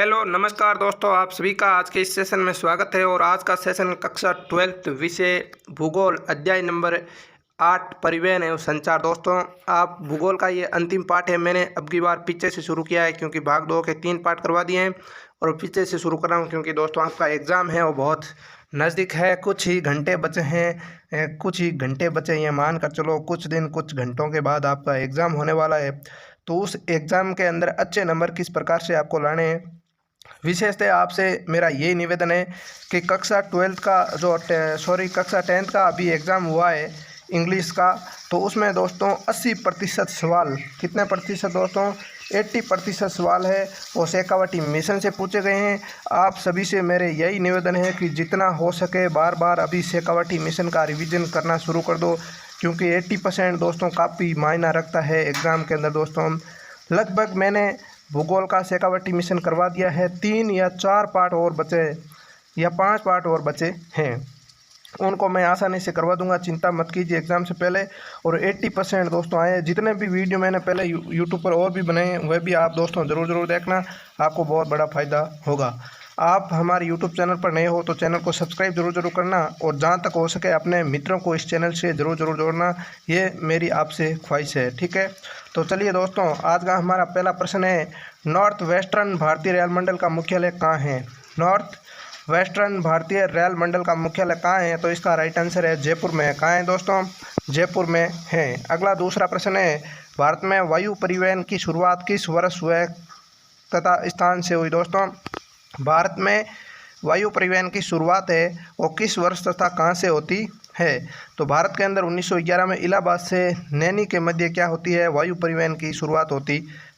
Hello नमस्कार दोस्तों, आप सभी का आज के इस सेशन में स्वागत है। और आज का सेशन कक्षा 12th विषय भूगोल अध्याय नंबर 8 परिवहन एवं संचार। दोस्तों, आप भूगोल का ये अंतिम पाठ है। मैंने अब की बार पीछे से शुरू किया है क्योंकि भाग 2 के 3 पाठ करवा दिए हैं और पीछे से शुरू कर रहा हूँ क्योंकि दोस्तों आपका एग्ज़ाम है वो बहुत नज़दीक है। कुछ ही घंटे बचे हैं, कुछ ही घंटे बचे हैं, मान कर चलो कुछ दिन कुछ घंटों के बाद आपका एग्ज़ाम होने वाला है। तो उस एग्ज़ाम के अंदर अच्छे नंबर किस प्रकार से आपको लाने हैं, विशेषतः आपसे मेरा ये निवेदन है कि कक्षा 12th का कक्षा 10th का अभी एग्ज़ाम हुआ है इंग्लिश का। तो उसमें दोस्तों 80% सवाल, कितने प्रतिशत दोस्तों, 80% सवाल है वो शेखावटी मिशन से पूछे गए हैं। आप सभी से मेरे यही निवेदन है कि जितना हो सके बार बार अभी शेखावटी मिशन का रिवीजन करना शुरू कर दो, क्योंकि 80% दोस्तों काफ़ी मायना रखता है एग्ज़ाम के अंदर। दोस्तों लगभग मैंने भूगोल का शेखावटी मिशन करवा दिया है। 3 या 4 पार्ट और बचे या 5 पार्ट और बचे हैं, उनको मैं आसानी से करवा दूंगा, चिंता मत कीजिए एग्ज़ाम से पहले। और 80% दोस्तों आए। जितने भी वीडियो मैंने पहले यूट्यूब पर और भी बनाए वह भी आप दोस्तों ज़रूर देखना, आपको बहुत बड़ा फ़ायदा होगा। आप हमारे यूट्यूब चैनल पर नए हो तो चैनल को सब्सक्राइब जरूर करना, और जहाँ तक हो सके अपने मित्रों को इस चैनल से ज़रूर जोड़ना, ये मेरी आपसे ख्वाहिश है। ठीक है, तो चलिए दोस्तों, आज का हमारा पहला प्रश्न है, नॉर्थ वेस्टर्न भारतीय रेल मंडल का मुख्यालय कहाँ है? नॉर्थ वेस्टर्न भारतीय रेल मंडल का मुख्यालय कहाँ है? तो इसका राइट आंसर है जयपुर में। कहाँ है दोस्तों? जयपुर में है। अगला दूसरा प्रश्न है, भारत में वायु परिवहन की शुरुआत किस वर्ष हुए तथा स्थान से हुई? दोस्तों भारत में वायु परिवहन की शुरुआत है वो किस वर्ष तथा कहाँ से होती है? तो भारत के अंदर 1911 में इलाहाबाद से नैनी के मध्य क्या होती है, वायु परिवहन की शुरुआत होती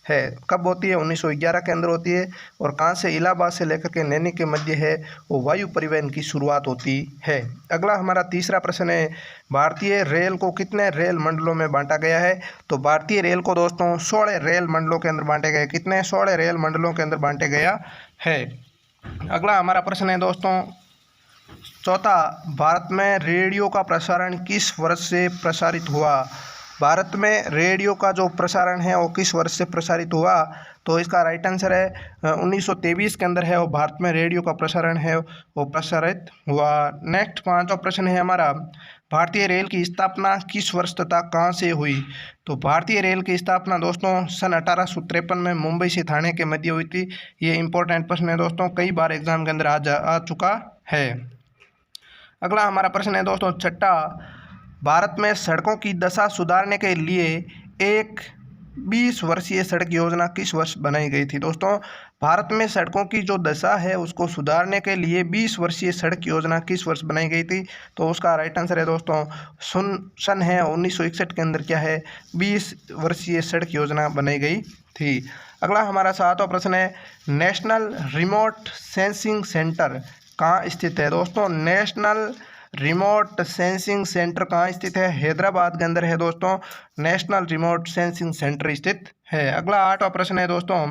है। कब होती है? 1911 के अंदर होती है। और कहाँ से? इलाहाबाद से लेकर के नैनी के मध्य है वो वायु परिवहन की शुरुआत होती है। अगला हमारा तीसरा प्रश्न है, भारतीय रेल को कितने रेल मंडलों में बांटा गया है? तो भारतीय रेल को दोस्तों 16 रेल मंडलों के अंदर बांटे गए। कितने? 16 रेल मंडलों के अंदर बांटे गया है। अगला हमारा प्रश्न है दोस्तों चौथा, भारत में रेडियो का प्रसारण किस वर्ष से प्रसारित हुआ? भारत में रेडियो का जो प्रसारण है वो किस वर्ष से प्रसारित हुआ? तो इसका राइट आंसर है 1923 के अंदर है वो भारत में रेडियो का प्रसारण है वो प्रसारित हुआ। नेक्स्ट पांचवा प्रश्न है हमारा, भारतीय रेल की स्थापना किस वर्ष तथा कहाँ से हुई? तो भारतीय रेल की स्थापना दोस्तों सन 1853 में मुंबई से थाने के मध्य हुई थी। ये इंपॉर्टेंट प्रश्न है दोस्तों, कई बार एग्जाम के अंदर आ चुका है। अगला हमारा प्रश्न है दोस्तों छठा, भारत में सड़कों की दशा सुधारने के लिए एक 20 वर्षीय सड़क योजना किस वर्ष बनाई गई थी? दोस्तों भारत में सड़कों की जो दशा है उसको सुधारने के लिए 20 वर्षीय सड़क योजना किस वर्ष बनाई गई थी? तो उसका राइट आंसर है दोस्तों सन है 1961 के अंदर क्या है, 20 वर्षीय सड़क योजना बनाई गई थी। अगला हमारा सातवां प्रश्न है, नेशनल रिमोट सेंसिंग सेंटर कहाँ स्थित है? दोस्तों नेशनल रिमोट सेंसिंग सेंटर कहाँ स्थित है? हैदराबाद के अंदर है दोस्तों नेशनल रिमोट सेंसिंग सेंटर स्थित है। अगला आठवां प्रश्न है दोस्तों,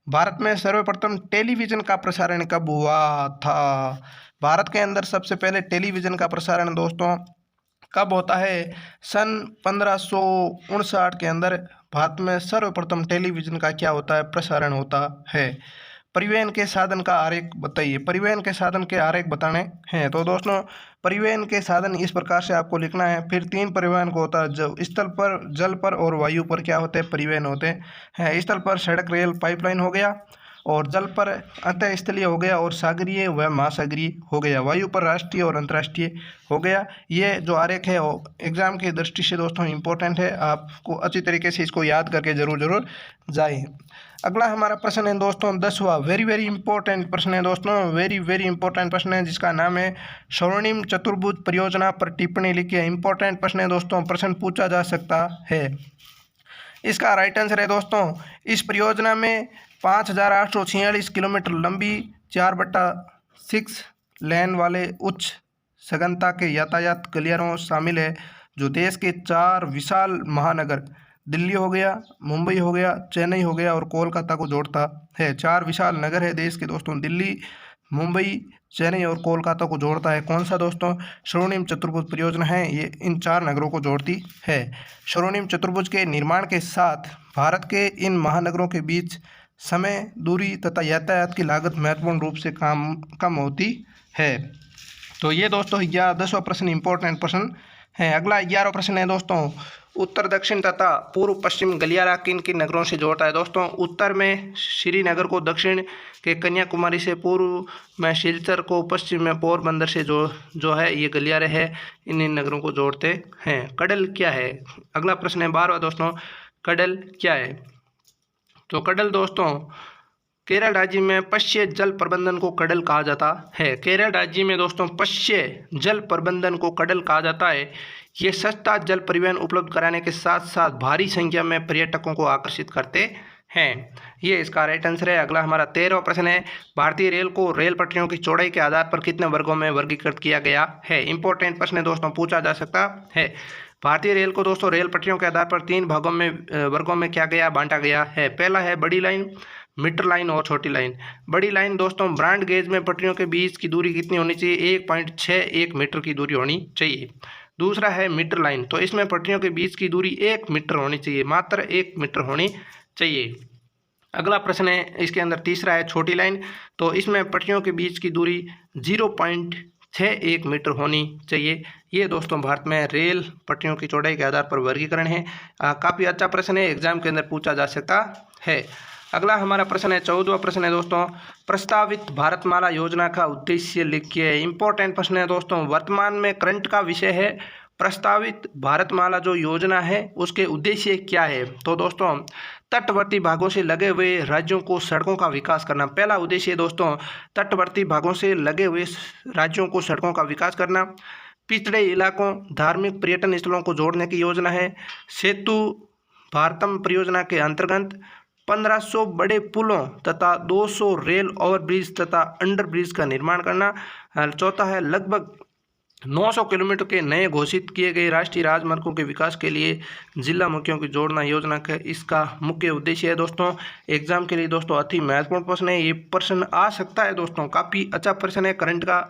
भारत में सर्वप्रथम टेलीविज़न का प्रसारण कब हुआ था? भारत के अंदर सबसे पहले टेलीविज़न का प्रसारण दोस्तों कब होता है? सन 1559 के अंदर भारत में सर्वप्रथम टेलीविज़न का क्या होता है, प्रसारण होता है। परिवहन के साधन का आरेख बताइए। परिवहन के साधन के आरेख बताने हैं तो दोस्तों परिवहन के साधन इस प्रकार से आपको लिखना है। फिर 3 परिवहन को होता है, जो स्थल पर, जल पर और वायु पर क्या होते हैं, परिवहन होते हैं। स्थल पर सड़क रेल पाइपलाइन हो गया, और जल पर अंतःस्थलीय हो गया, और सागरीय व महासागरीय हो गया। वायु पर राष्ट्रीय और अंतर्राष्ट्रीय हो गया। ये जो आरेख है वो एग्जाम की दृष्टि से दोस्तों इंपॉर्टेंट है, आपको अच्छी तरीके से इसको याद करके जरूर जाए। अगला हमारा प्रश्न है दोस्तों 10वां, वेरी इंपॉर्टेंट प्रश्न है दोस्तों, वेरी इंपॉर्टेंट प्रश्न है, जिसका नाम है स्वर्णिम चतुर्भुज परियोजना पर टिप्पणी लिखिए। इंपॉर्टेंट प्रश्न है दोस्तों, प्रश्न पूछा जा सकता है। इसका राइट आंसर है दोस्तों, इस परियोजना में 5846 किलोमीटर लंबी 4/6 लेन वाले उच्च सघनता के यातायात गलियारों शामिल है, जो देश के 4 विशाल महानगर दिल्ली हो गया, मुंबई हो गया, चेन्नई हो गया और कोलकाता को जोड़ता है। 4 विशाल नगर है देश के दोस्तों, दिल्ली, मुंबई, चेन्नई और कोलकाता को जोड़ता है। कौन सा दोस्तों? स्वर्णिम चतुर्भुज परियोजना है, ये इन 4 नगरों को जोड़ती है। स्वर्णिम चतुर्भुज के निर्माण के साथ भारत के इन महानगरों के बीच समय, दूरी तथा यातायात की लागत महत्वपूर्ण रूप से कम होती है। तो ये दोस्तों 10वां प्रश्न इंपॉर्टेंट प्रश्न है। अगला 11वां प्रश्न है दोस्तों, उत्तर दक्षिण तथा पूर्व पश्चिम गलियारा किन किन नगरों से जोड़ता है। दोस्तों उत्तर में श्रीनगर को, दक्षिण के कन्याकुमारी से, पूर्व में सिलचर को, पश्चिम में पोरबंदर से जो है ये गलियारे है, इन नगरों को जोड़ते हैं। कडल क्या है। अगला प्रश्न है 12वां दोस्तों, कडल क्या है। तो कडल दोस्तों केरल राज्य में पश्य जल प्रबंधन को कडल कहा जाता है। केरल राज्य में दोस्तों पश्य जल प्रबंधन को कडल कहा जाता है। ये सस्ता जल परिवहन उपलब्ध कराने के साथ साथ भारी संख्या में पर्यटकों को आकर्षित करते हैं। ये इसका राइट आंसर है। अगला हमारा 13वां प्रश्न है, भारतीय रेल को रेल पटरियों की चौड़ाई के आधार पर कितने वर्गों में वर्गीकृत किया गया है। इंपॉर्टेंट प्रश्न है दोस्तों, पूछा जा सकता है। भारतीय रेल को दोस्तों रेल पटरियों के आधार पर 3 वर्गों में क्या गया, बांटा गया है। पहला है बड़ी लाइन, मीटर लाइन और छोटी लाइन। बड़ी लाइन दोस्तों ब्रॉड गेज में पटरियों के बीच की दूरी कितनी होनी चाहिए, 1.61 मीटर की दूरी होनी चाहिए। दूसरा है मीटर लाइन, तो इसमें पटरियों के बीच की दूरी 1 मीटर होनी चाहिए, मात्र 1 मीटर होनी चाहिए। अगला प्रश्न है इसके अंदर तीसरा है छोटी लाइन, तो इसमें पटरियों के बीच की दूरी 0.61 मीटर होनी चाहिए। ये दोस्तों भारत में रेल पटरियों की चौड़ाई के आधार पर वर्गीकरण है। काफ़ी अच्छा प्रश्न है, एग्जाम के अंदर पूछा जा सकता है। अगला हमारा प्रश्न है 14वां प्रश्न है दोस्तों, प्रस्तावित भारतमाला योजना का उद्देश्य लिखिए। इंपॉर्टेंट प्रश्न है दोस्तों, वर्तमान में करंट का विषय है प्रस्तावित भारतमाला जो योजना है उसके उद्देश्य क्या है। तो दोस्तों तटवर्ती भागों से लगे हुए राज्यों को सड़कों का विकास करना पहला उद्देश्य है दोस्तों। तटवर्ती भागों से लगे हुए राज्यों को सड़कों का विकास करना। पिछड़े इलाकों, धार्मिक पर्यटन स्थलों को जोड़ने की योजना है। सेतु भारतम परियोजना के अंतर्गत 1500 बड़े पुलों तथा 200 रेल ओवरब्रिज तथा अंडरब्रिज का निर्माण करना। चौथा है लगभग 900 किलोमीटर के नए घोषित किए गए राष्ट्रीय राजमार्गों के विकास के लिए जिला मुखियों की जोड़ना योजना का इसका मुख्य उद्देश्य है। दोस्तों एग्जाम के लिए दोस्तों अति महत्वपूर्ण प्रश्न है, ये प्रश्न आ सकता है दोस्तों, काफ़ी अच्छा प्रश्न है, करंट का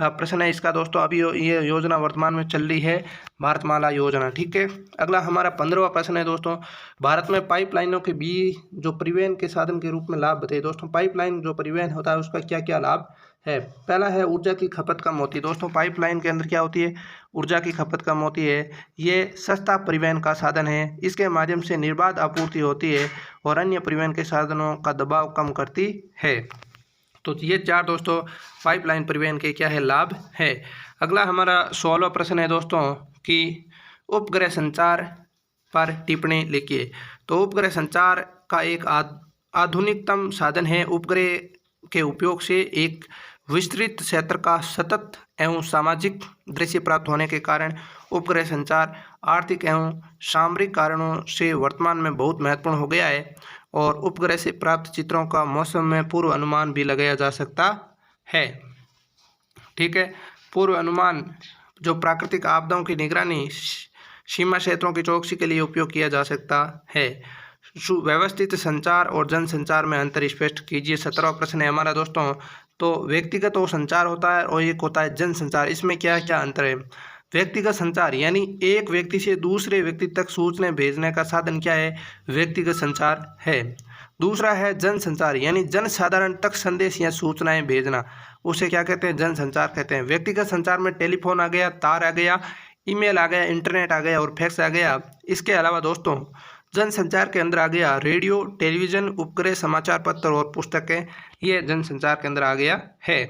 प्रश्न है इसका दोस्तों। अभी ये योजना वर्तमान में चल रही है भारतमाला योजना, ठीक है। अगला हमारा 15वां प्रश्न है दोस्तों, भारत में पाइपलाइनों के बीच जो परिवहन के साधन के रूप में लाभ बताइए। दोस्तों पाइपलाइन जो परिवहन होता है उसका क्या क्या लाभ है। पहला है ऊर्जा की खपत कम होती है। दोस्तों पाइपलाइन के अंदर क्या होती है, ऊर्जा की खपत कम होती है। ये सस्ता परिवहन का साधन है, इसके माध्यम से निर्बाध आपूर्ति होती है और अन्य परिवहन के साधनों का दबाव कम करती है। तो ये 4 दोस्तों पाइपलाइन परिवहन के क्या है, लाभ है। अगला हमारा 16वां प्रश्न है दोस्तों कि उपग्रह संचार पर टिप्पणी लिखिए। तो उपग्रह संचार का एक आधुनिकतम साधन है। उपग्रह के उपयोग से एक विस्तृत क्षेत्र का सतत एवं सामाजिक दृश्य प्राप्त होने के कारण उपग्रह संचार आर्थिक एवं सामरिक कारणों से वर्तमान में बहुत महत्वपूर्ण हो गया है और उपग्रह से प्राप्त चित्रों का मौसम में पूर्व अनुमान भी लगाया जा सकता है, ठीक है। पूर्व अनुमान जो प्राकृतिक आपदाओं की निगरानी, सीमा क्षेत्रों की चौकसी के लिए उपयोग किया जा सकता है। सुव्यवस्थित संचार और जनसंचार में अंतर स्पष्ट कीजिए। 17वां प्रश्न है हमारा दोस्तों, तो व्यक्तिगत वो संचार होता है और एक होता है जनसंचार, इसमें क्या क्या अंतर है। व्यक्तिगत संचार यानी एक व्यक्ति से दूसरे व्यक्ति तक सूचना भेजने का साधन क्या है, व्यक्तिगत संचार है। दूसरा है जनसंचार यानी जनसाधारण तक संदेश या सूचनाएं भेजना, उसे क्या कहते हैं, जनसंचार कहते हैं। व्यक्तिगत संचार में टेलीफोन आ गया, तार आ गया, ईमेल आ गया, इंटरनेट आ गया और फैक्स आ गया। इसके अलावा दोस्तों जनसंचार के अंदर आ गया रेडियो, टेलीविज़न, उपग्रह, समाचार पत्र और पुस्तकें, ये जनसंचार के अंदर आ गया है।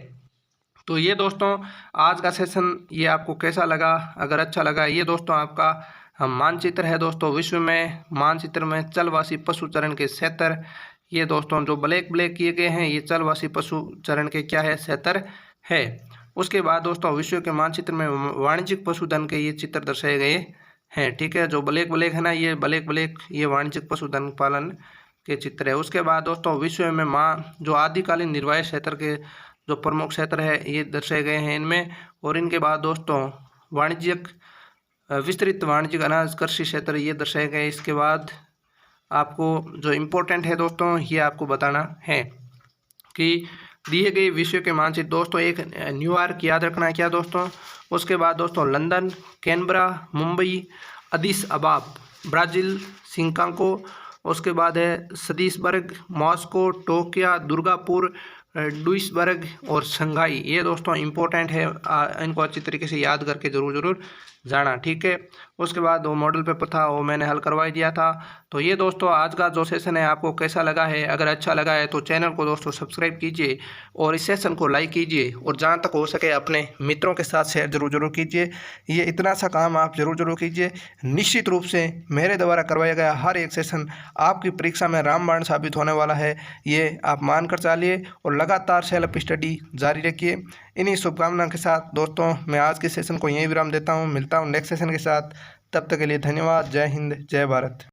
तो ये दोस्तों आज का सेशन ये आपको कैसा लगा, अगर अच्छा लगा, ये दोस्तों आपका मानचित्र है दोस्तों। विश्व में मानचित्र में चलवासी पशु चरण के क्षेत्र, ये दोस्तों जो ब्लैक किए गए हैं ये चलवासी पशु चरण के क्या है, क्षेत्र है। उसके बाद दोस्तों विश्व के मानचित्र में वाणिज्यिक पशुधन के ये चित्र दर्शाए गए हैं, ठीक है। जो ब्लैक है ना, ये ब्लैक ये वाणिज्यिक पशुधन पालन के चित्र है। उसके बाद दोस्तों विश्व में जो आदिकालीन निर्वाह क्षेत्र के जो प्रमुख क्षेत्र है ये दर्शाए गए हैं इनमें। और इनके बाद दोस्तों वाणिज्यिक विस्तृत वाणिज्यिक अनाज कृषि क्षेत्र ये दर्शाए गए। इसके बाद आपको जो इम्पोर्टेंट है दोस्तों ये आपको बताना है कि दिए गए विश्व के मानचित्र दोस्तों, एक न्यूयॉर्क याद रखना है क्या दोस्तों। उसके बाद दोस्तों London, Canberra, Mumbai, Addis Ababa, Brazil, Chicago उसके बाद है सदीसबर्ग, मॉस्को, टोक्यो, दुर्गापुर, डुइसबर्ग और शंघाई। ये दोस्तों इम्पोर्टेंट है, इनको अच्छी तरीके से याद करके ज़रूर जाना, ठीक है। उसके बाद वो मॉडल पेपर था वो मैंने हल करवा दिया था। तो ये दोस्तों आज का जो सेशन है आपको कैसा लगा है, अगर अच्छा लगा है तो चैनल को दोस्तों सब्सक्राइब कीजिए और इस सेशन को लाइक कीजिए और जहाँ तक हो सके अपने मित्रों के साथ शेयर जरूर कीजिए। ये इतना सा काम आप जरूर कीजिए। निश्चित रूप से मेरे द्वारा करवाया गया हर एक सेशन आपकी परीक्षा में रामबाण साबित होने वाला है, ये आप मान कर चलिए और लगातार सेल्फ स्टडी जारी रखिए। इन्हीं शुभकामनाओं के साथ दोस्तों मैं आज के सेशन को यहीं विराम देता हूँ। मिलता हूँ नेक्स्ट सेशन के साथ, तब तक के लिए धन्यवाद। जय हिंद, जय भारत।